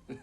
Hey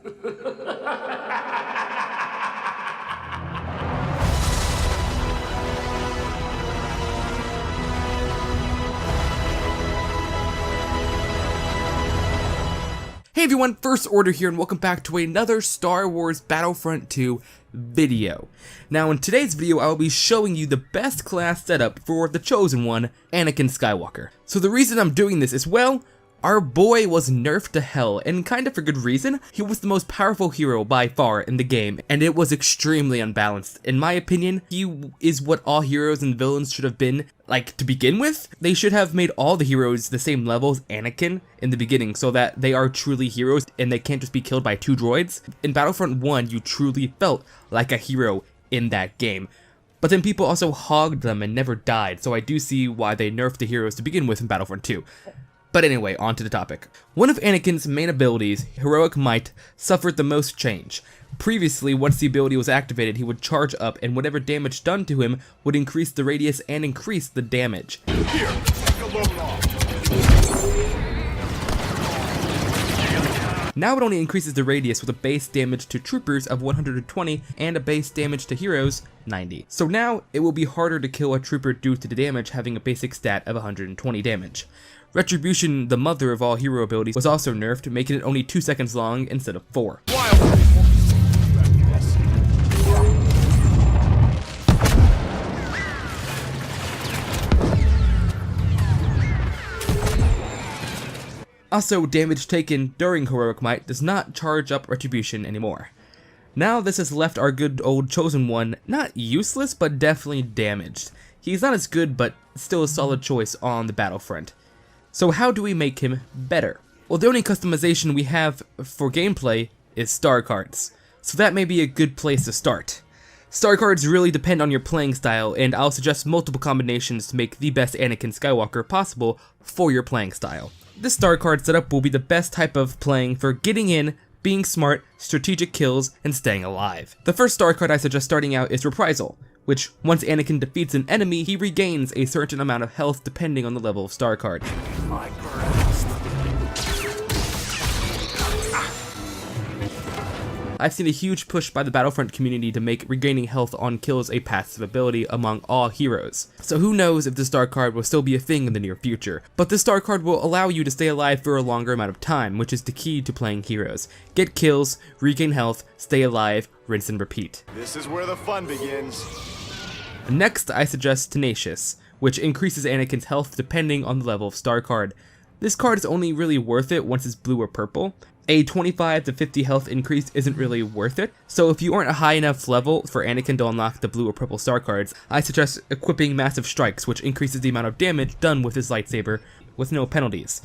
everyone, First Order here, and welcome back to another Star Wars Battlefront 2 video. Now in today's video, I will be showing you the best class setup for the chosen one, Anakin Skywalker. So the reason I'm doing this is, well, our boy was nerfed to hell, and kind of for good reason. He was the most powerful hero by far in the game, and it was extremely unbalanced. In my opinion, he is what all heroes and villains should have been, like, to begin with. They should have made all the heroes the same level as Anakin in the beginning, so that they are truly heroes, and they can't just be killed by 2 droids. In Battlefront 1, you truly felt like a hero in that game. But then people also hogged them and never died, so I do see why they nerfed the heroes to begin with in Battlefront 2. But anyway, on to the topic. One of Anakin's main abilities, Heroic Might, suffered the most change. Previously, once the ability was activated, he would charge up, and whatever damage done to him would increase the radius and increase the damage. Here, take a load off. Now it only increases the radius with a base damage to troopers of 120 and a base damage to heroes 90. So now it will be harder to kill a trooper due to the damage having a basic stat of 120 damage. Retribution, the mother of all hero abilities, was also nerfed, making it only 2 seconds long instead of 4. Also, damage taken during Heroic Might does not charge up Retribution anymore. Now this has left our good old Chosen One not useless, but definitely damaged. He's not as good, but still a solid choice on the battlefront. So how do we make him better? Well, the only customization we have for gameplay is star cards, so that may be a good place to start. Star cards really depend on your playing style, and I'll suggest multiple combinations to make the best Anakin Skywalker possible for your playing style. This star card setup will be the best type of playing for getting in, being smart, strategic kills, and staying alive. The first star card I suggest starting out is Reprisal, which, once Anakin defeats an enemy, he regains a certain amount of health depending on the level of star card. I've seen a huge push by the Battlefront community to make regaining health on kills a passive ability among all heroes. So who knows if the star card will still be a thing in the near future. But the star card will allow you to stay alive for a longer amount of time, which is the key to playing heroes. Get kills, regain health, stay alive, rinse and repeat. This is where the fun begins. Next, I suggest Tenacious, which increases Anakin's health depending on the level of star card. This card is only really worth it once it's blue or purple. A 25 to 50 health increase isn't really worth it, so if you aren't a high enough level for Anakin to unlock the blue or purple star cards, I suggest equipping Massive Strikes, which increases the amount of damage done with his lightsaber with no penalties.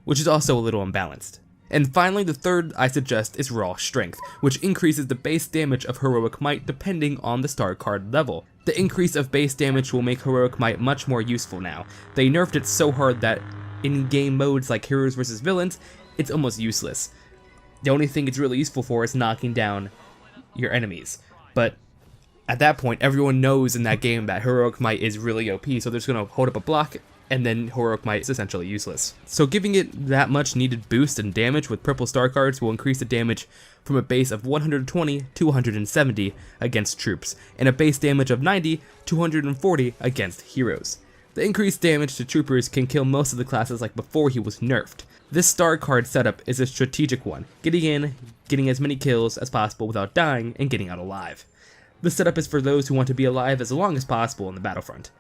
Which is also a little unbalanced. And finally, the third I suggest is Raw Strength, which increases the base damage of Heroic Might depending on the star card level. The increase of base damage will make Heroic Might much more useful now. They nerfed it so hard that in game modes like Heroes vs Villains, it's almost useless. The only thing it's really useful for is knocking down your enemies. But at that point, everyone knows in that game that Heroic Might is really OP, so they're just going to hold up a block, and then Heroic Might is essentially useless. So giving it that much needed boost and damage with purple star cards will increase the damage from a base of 120 to 170 against troops, and a base damage of 90 to 140 against heroes. The increased damage to troopers can kill most of the classes like before he was nerfed. This star card setup is a strategic one, getting in, getting as many kills as possible without dying, and getting out alive. This setup is for those who want to be alive as long as possible in the battlefront.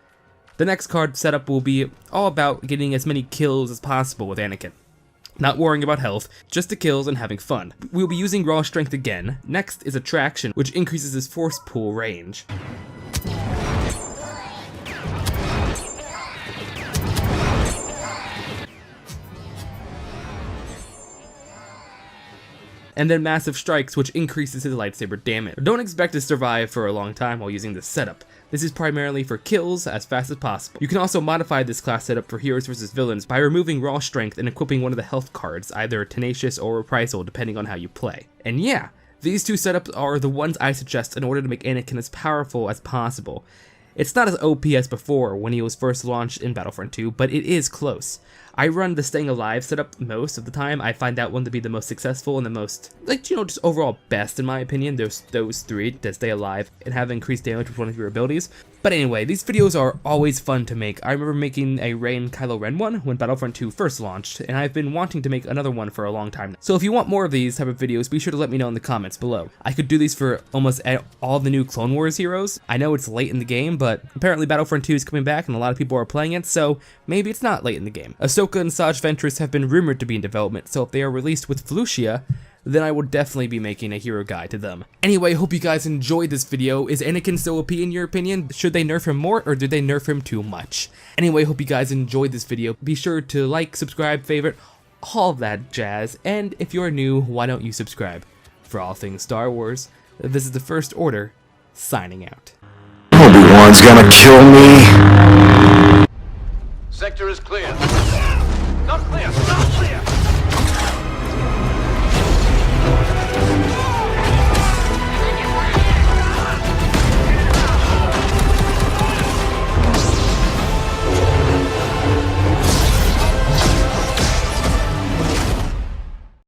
The next card setup will be all about getting as many kills as possible with Anakin. Not worrying about health, just the kills and having fun. We'll be using Raw Strength again. Next is Attraction, which increases his force pool range. And then Massive Strikes, which increases his lightsaber damage. Don't expect to survive for a long time while using this setup. This is primarily for kills as fast as possible. You can also modify this class setup for heroes versus villains by removing Raw Strength and equipping one of the health cards, either Tenacious or Reprisal, depending on how you play. And yeah, these two setups are the ones I suggest in order to make Anakin as powerful as possible. It's not as OP as before when he was first launched in Battlefront 2, but it is close. I run the staying alive setup most of the time. I find that one to be the most successful and the most, like, you know, just overall best in my opinion. There's those three, that stay alive and have increased damage with one of your abilities. But anyway, these videos are always fun to make. I remember making a Rey and Kylo Ren one when Battlefront 2 first launched, and I've been wanting to make another one for a long time. So if you want more of these type of videos, be sure to let me know in the comments below. I could do these for almost all the new Clone Wars heroes. I know it's late in the game, but apparently Battlefront 2 is coming back and a lot of people are playing it, so maybe it's not late in the game. Ahsoka and Asajj Ventress have been rumored to be in development, so if they are released with Felucia, then I will definitely be making a hero guide to them. Anyway, hope you guys enjoyed this video. Is Anakin still OP in your opinion? Should they nerf him more or did they nerf him too much? Anyway, hope you guys enjoyed this video. Be sure to like, subscribe, favorite, all that jazz. And if you're new, why don't you subscribe? For all things Star Wars, this is the First Order, signing out. Obi-Wan's gonna kill me. Sector is clear. Not clear. Not clear.